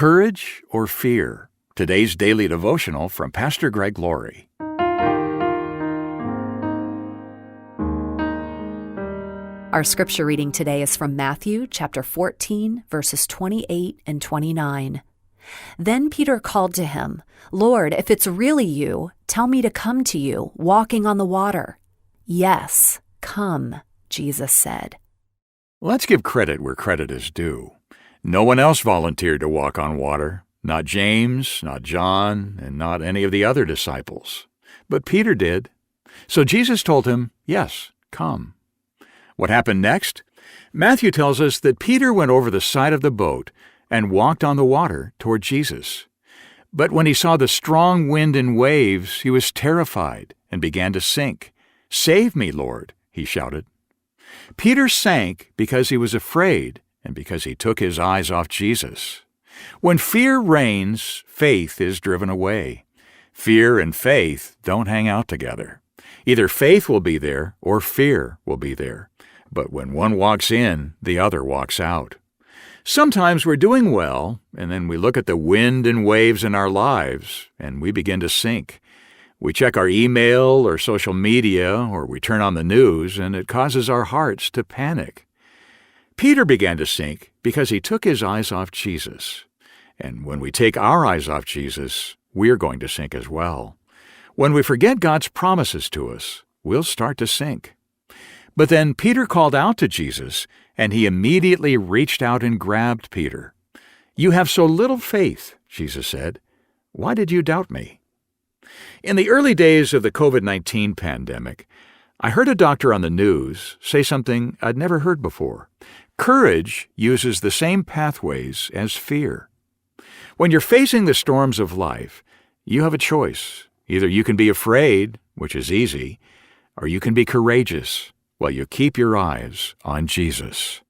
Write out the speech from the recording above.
Courage or fear? Today's daily devotional from Pastor Greg Laurie. Our scripture reading today is from Matthew chapter 14, verses 28 and 29. Then Peter called to him, "Lord, if it's really you, tell me to come to you, walking on the water." "Yes, come," Jesus said. Let's give credit where credit is due. No one else volunteered to walk on water. Not James, not John, and not any of the other disciples. But Peter did. So Jesus told him, "Yes, come." What happened next? Matthew tells us that Peter went over the side of the boat and walked on the water toward Jesus. But when he saw the strong wind and waves, he was terrified and began to sink. "Save me, Lord," he shouted. Peter sank because he was afraid and because he took his eyes off Jesus. When fear reigns, faith is driven away. Fear and faith don't hang out together. Either faith will be there or fear will be there. But when one walks in, the other walks out. Sometimes we're doing well, and then we look at the wind and waves in our lives, and we begin to sink. We check our email or social media, or we turn on the news, and it causes our hearts to panic. Peter began to sink because he took his eyes off Jesus. And when we take our eyes off Jesus, we're going to sink as well. When we forget God's promises to us, we'll start to sink. But then Peter called out to Jesus, and he immediately reached out and grabbed Peter. "You have so little faith," Jesus said. "Why did you doubt me?" In the early days of the COVID-19 pandemic, I heard a doctor on the news say something I'd never heard before. Courage uses the same pathways as fear. When you're facing the storms of life, you have a choice. Either you can be afraid, which is easy, or you can be courageous, while you keep your eyes on Jesus.